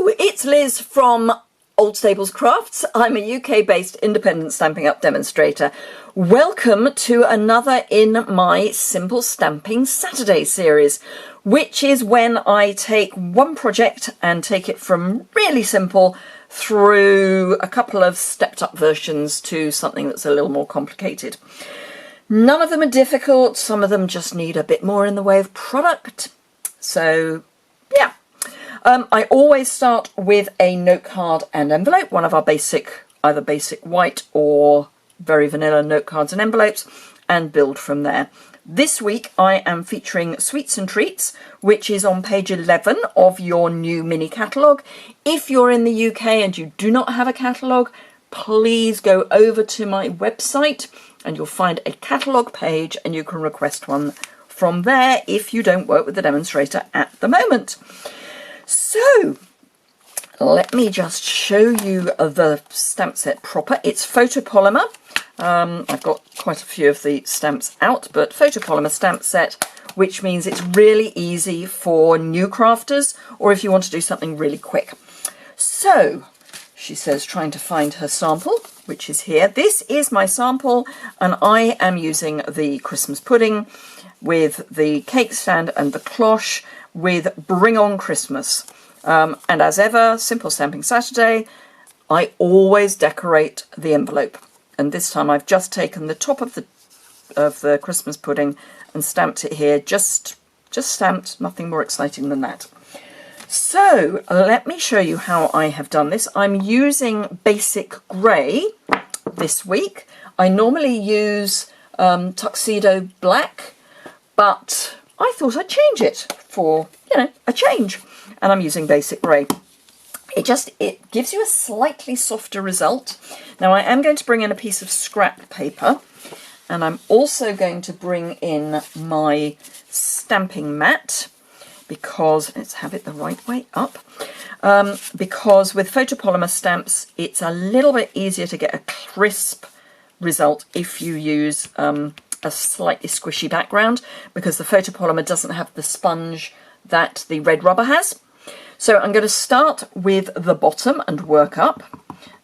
Hello, it's Liz from Old Stables Crafts. I'm a UK-based independent Stampin' Up! Demonstrator. Welcome to another in my Simple Stamping Saturday series, which is when I take one project and take it from really simple through a couple of stepped up versions to something that's a little more complicated. None of them are difficult, some of them just need a bit more in the way of product. So, yeah. I always start with a note card and envelope, one of our basic, either basic white or very vanilla note cards and envelopes, and build from there. This week I am featuring Sweets and Treats, which is on page 11 of your new mini catalogue. If you're in the UK and you do not have a catalogue, please go over to my website and you'll find a catalogue page and you can request one from there if you don't work with the demonstrator at the moment. So, let me just show you the stamp set proper. It's photopolymer. I've got quite a few of the stamps out, but photopolymer stamp set, which means it's really easy for new crafters or if you want to do something really quick. So, she says, trying to find her sample, which is here. This is my sample, and I am using the Christmas pudding with the cake stand and the cloche with Bring On Christmas. And as ever, Simple Stamping Saturday, I always decorate the envelope. And this time I've just taken the top of the Christmas pudding and stamped it here, just stamped, nothing more exciting than that. So let me show you how I have done this. I'm using basic grey this week. I normally use tuxedo black, but I thought I'd change it for, you know, a change. And I'm using basic grey. It gives you a slightly softer result. Now I am going to bring in a piece of scrap paper, and I'm also going to bring in my stamping mat, because, let's have it the right way up, because with photopolymer stamps it's a little bit easier to get a crisp result if you use a slightly squishy background, because the photopolymer doesn't have the sponge that the red rubber has. So I'm going to start with the bottom and work up.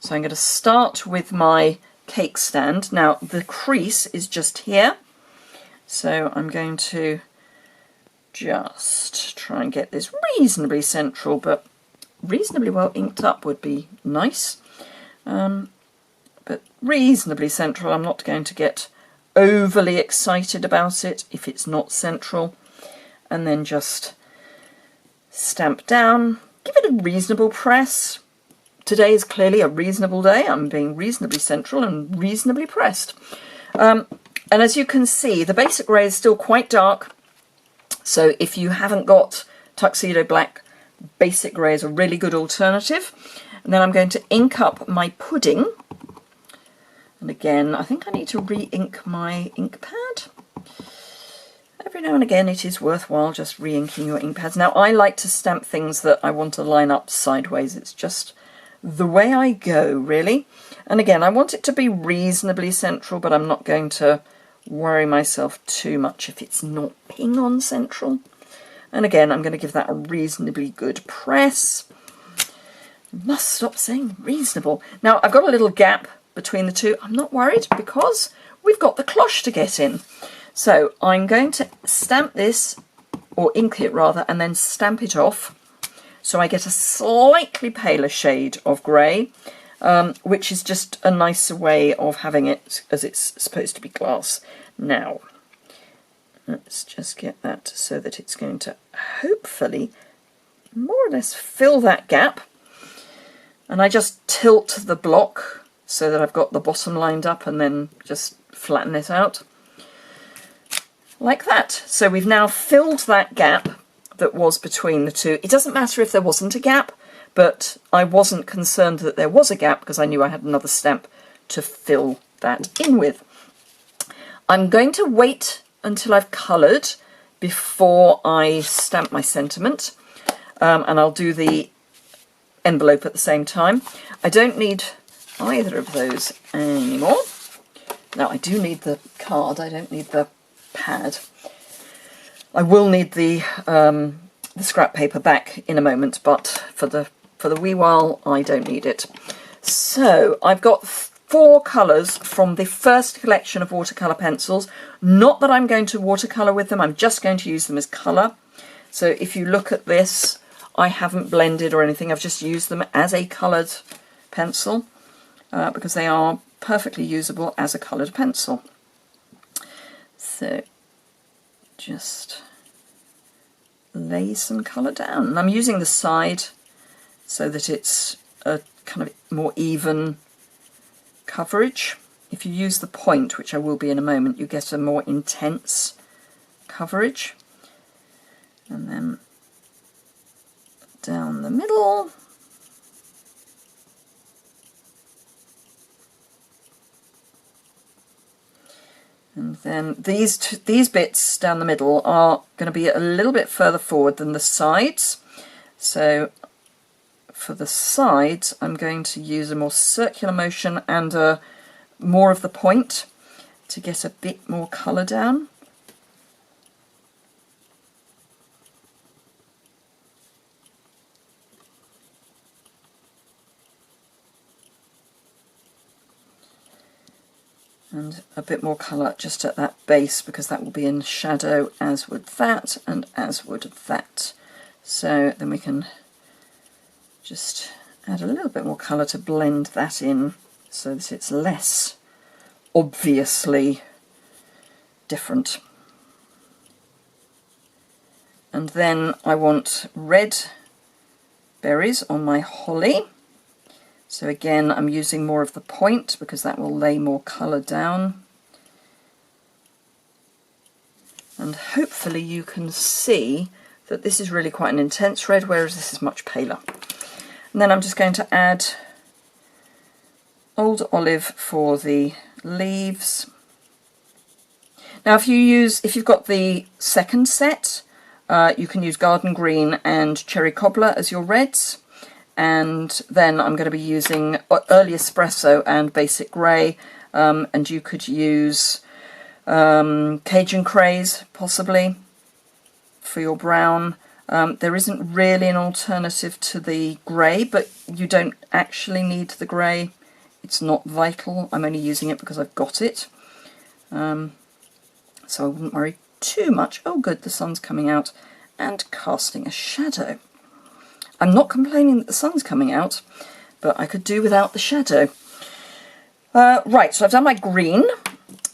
So I'm going to start with my cake stand. Now the crease is just here, so I'm going to just try and get this reasonably central, but reasonably well inked up would be nice. But reasonably central. I'm not going to get overly excited about it if it's not central. And then just stamp down, give it a reasonable press. Today is clearly a reasonable day. I'm being reasonably central and reasonably pressed. And as you can see, the basic grey is still quite dark. So if you haven't got tuxedo black, basic grey is a really good alternative. And then I'm going to ink up my pudding. And again, I think I need to re-ink my ink pad. Every now and again it is worthwhile just re-inking your ink pads. Now I like to stamp things that I want to line up sideways. It's just the way I go, really. And again, I want it to be reasonably central, but I'm not going to worry myself too much if it's not ping on central. And again, I'm going to give that a reasonably good press. Must stop saying reasonable. Now I've got a little gap between the two. I'm not worried because we've got the cloche to get in. So I'm going to stamp this, or ink it rather, and then stamp it off. So I get a slightly paler shade of grey, which is just a nicer way of having it as it's supposed to be glass. Now, let's just get that so that it's going to hopefully more or less fill that gap. And I just tilt the block so that I've got the bottom lined up and then just flatten it out. Like that. So we've now filled that gap that was between the two. It doesn't matter if there wasn't a gap, but I wasn't concerned that there was a gap because I knew I had another stamp to fill that in with. I'm going to wait until I've coloured before I stamp my sentiment, and I'll do the envelope at the same time. I don't need either of those anymore. Now I do need the card, I don't need the pad. I will need the scrap paper back in a moment, but for the for the wee while, I don't need it. So I've got 4 colours from the first collection of watercolour pencils. Not that I'm going to watercolour with them, I'm just going to use them as colour. So if you look at this, I haven't blended or anything, I've just used them as a coloured pencil because they are perfectly usable as a coloured pencil. So just lay some colour down. And I'm using the side so that it's a kind of more even coverage. If you use the point, which I will be in a moment, you get a more intense coverage. And then down the middle. And then these bits down the middle are going to be a little bit further forward than the sides. So for the sides, I'm going to use a more circular motion and more of the point to get a bit more colour down. And a bit more colour just at that base, because that will be in shadow, as would that and as would that. So then we can just add a little bit more colour to blend that in so that it's less obviously different. And then I want red berries on my holly. So again, I'm using more of the point because that will lay more colour down. And hopefully you can see that this is really quite an intense red, whereas this is much paler. And then I'm just going to add Old Olive for the leaves. Now if you've got the second set, you can use Garden Green and Cherry Cobbler as your reds. And then I'm going to be using Early Espresso and Basic Grey, and you could use Cajun Craze possibly for your brown. There isn't really an alternative to the grey, but you don't actually need the grey. It's not vital. I'm only using it because I've got it. So I wouldn't worry too much. Oh good, the sun's coming out and casting a shadow. I'm not complaining that the sun's coming out, but I could do without the shadow. Right, so I've done my green.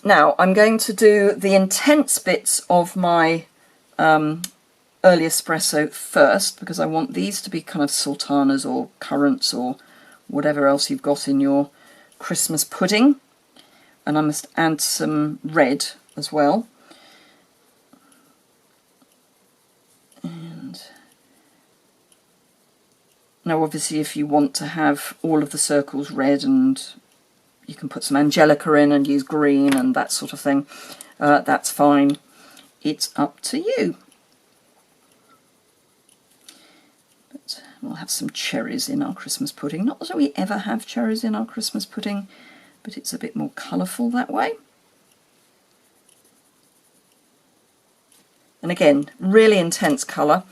Now I'm going to do the intense bits of my Early Espresso first, because I want these to be kind of sultanas or currants or whatever else you've got in your Christmas pudding. And I must add some red as well. Now obviously if you want to have all of the circles red, and you can put some Angelica in and use green and that sort of thing, that's fine. It's up to you. But we'll have some cherries in our Christmas pudding. Not that we ever have cherries in our Christmas pudding, but it's a bit more colourful that way. And again, really intense colour.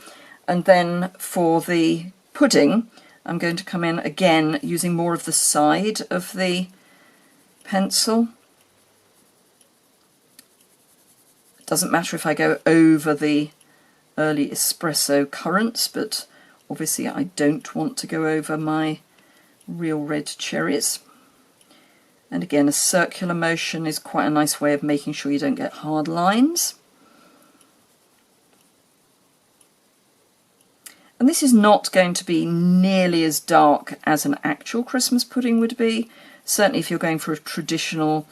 And then for the pudding, I'm going to come in again using more of the side of the pencil. It doesn't matter if I go over the Early Espresso currants, but obviously I don't want to go over my real red cherries. And again, a circular motion is quite a nice way of making sure you don't get hard lines. And this is not going to be nearly as dark as an actual Christmas pudding would be. Certainly if you're going for a traditional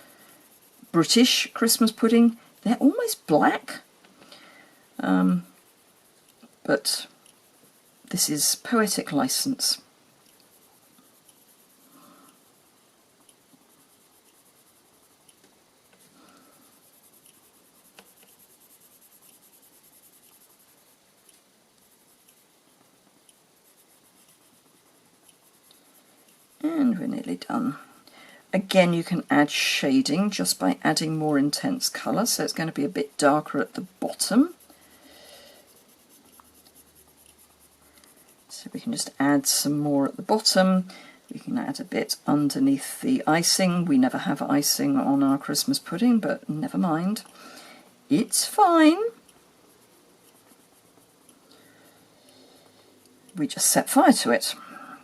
British Christmas pudding, they're almost black. But this is poetic license. And we're nearly done. Again, you can add shading just by adding more intense colour, so it's going to be a bit darker at the bottom. So we can can just add some more at the bottom. We can add a bit underneath the icing. We never have icing on our Christmas pudding, but never mind. It's fine. We just set fire to it.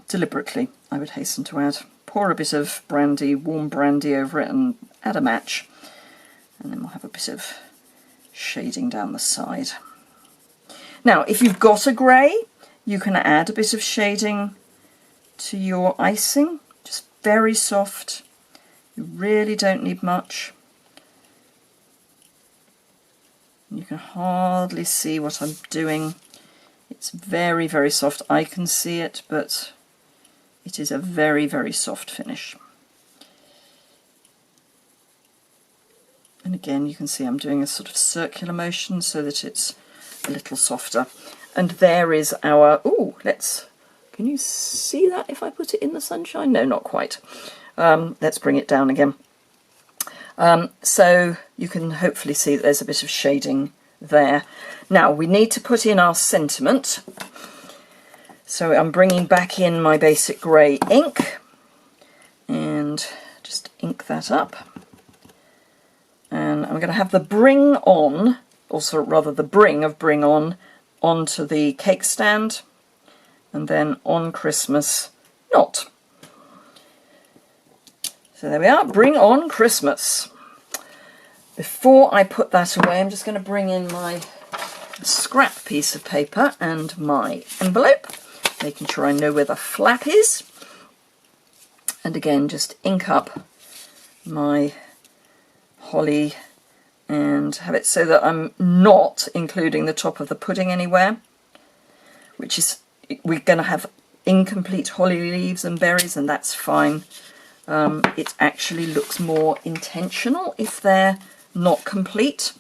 Deliberately, I would hasten to add. Pour a bit of brandy, warm brandy over it and add a match. And then we'll have a bit of shading down the side. Now, if you've got a grey, you can add a bit of shading to your icing, just very soft. You really don't need much. You can hardly see what I'm doing. It's very, very soft. I can see it, but it is a very, very soft finish. And again, you can see I'm doing a sort of circular motion so that it's a little softer. And there is our, can you see that if I put it in the sunshine? No, not quite. Let's bring it down again. So you can hopefully see that there's a bit of shading there. Now we need to put in our sentiment. So I'm bringing back in my basic grey ink and just ink that up. And I'm going to have the bring on, also rather the bring of bring on, onto the cake stand. And then on Christmas, not. So there we are, bring on Christmas. Before I put that away, I'm just going to bring in my scrap piece of paper and my envelope, making sure I know where the flap is. And again, just ink up my holly and have it so that I'm not including the top of the pudding anywhere, which is, we're going to have incomplete holly leaves and berries, and that's fine. It actually looks more intentional if they're not complete.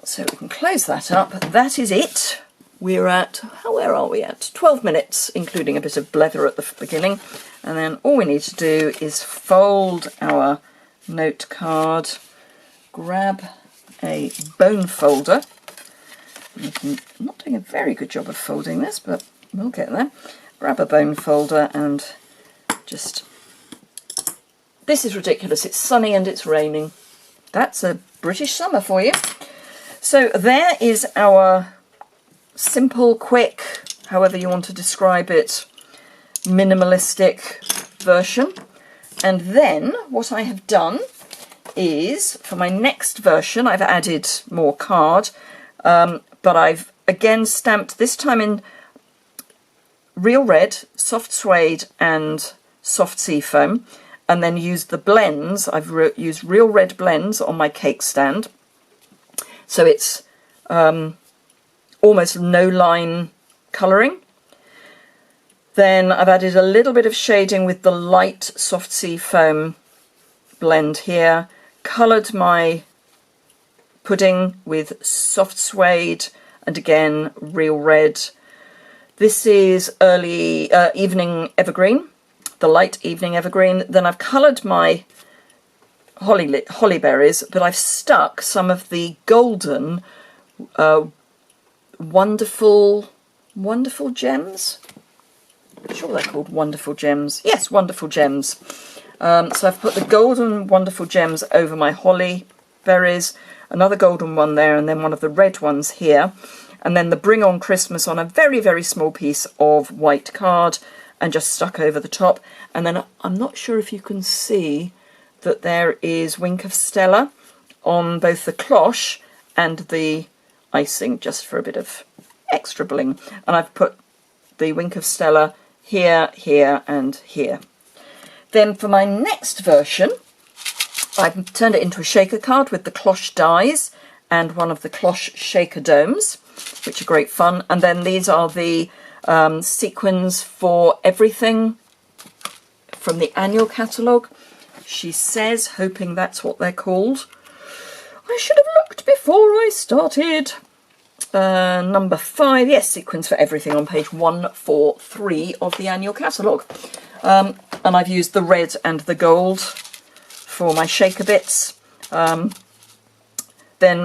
So we can close that up. That is it. We're at, where are we at? 12 minutes, including a bit of blether at the beginning. And then all we need to do is fold our note card, grab a bone folder. I'm not doing a very good job of folding this, but we'll get there. Grab a bone folder and just... This is ridiculous. It's sunny and it's raining. That's a British summer for you. So there is our simple, quick, however you want to describe it, minimalistic version. And then what I have done is, for my next version, I've added more card, but I've again stamped, this time in real red, soft suede and soft seafoam, and then used the blends. I've used real red blends on my cake stand, so it's almost no line colouring. Then I've added a little bit of shading with the light soft seafoam blend here, coloured my pudding with soft suede and again real red. This is early evening evergreen, the light evening evergreen. Then I've coloured my holly berries, but I've stuck some of the golden wonderful gems. I'm sure they're called wonderful gems. Yes, wonderful gems. So I've put the golden wonderful gems over my holly berries, another golden one there, and then one of the red ones here. And then the Bring On Christmas on a very, very small piece of white card and just stuck over the top. And then I'm not sure if you can see that there is Wink of Stella on both the cloche and the icing, just for a bit of extra bling. And I've put the Wink of Stella here, here and here. Then for my next version, I've turned it into a shaker card with the cloche dies and one of the cloche shaker domes, which are great fun. And then these are the sequins for everything from the annual catalogue. She says, hoping that's what they're called. I should have looked before I started. Number 5, yes, sequins for everything on page 143 of the annual catalogue. And I've used the red and the gold for my shaker bits. Then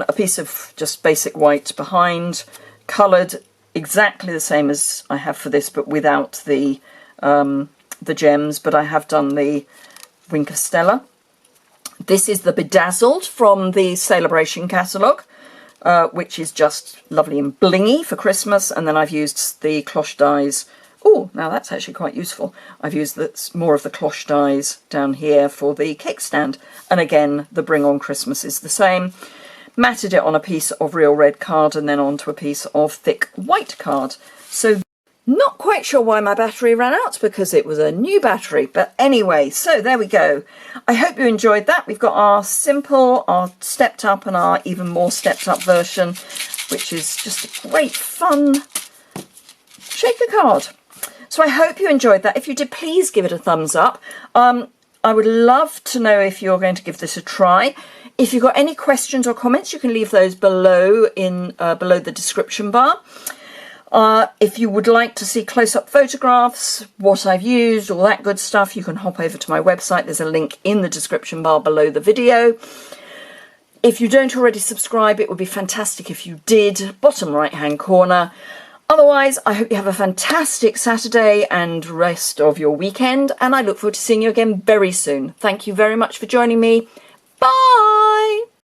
a piece of just basic white behind, coloured exactly the same as I have for this, but without the gems, but I have done the Wink of Stella. This is the Bedazzled from the Celebration catalogue, which is just lovely and blingy for Christmas. And then I've used the cloche dies. Oh, now that's actually quite useful. I've used more of the cloche dies down here for the cake stand. And again, the Bring On Christmas is the same. Matted it on a piece of real red card and then onto a piece of thick white card. So not quite sure why my battery ran out, because it was a new battery. But anyway, so there we go. I hope you enjoyed that. We've got our simple, our stepped up and our even more stepped up version, which is just a great fun shaker card. So I hope you enjoyed that. If you did, please give it a thumbs up. I would love to know if you're going to give this a try. If you've got any questions or comments, you can leave those below in below the description bar. If you would like to see close-up photographs, what I've used, all that good stuff, you can hop over to my website. There's a link in the description bar below the video. If you don't already subscribe, it would be fantastic if you did, bottom right-hand corner. Otherwise, I hope you have a fantastic Saturday and rest of your weekend, and I look forward to seeing you again very soon. Thank you very much for joining me. Bye!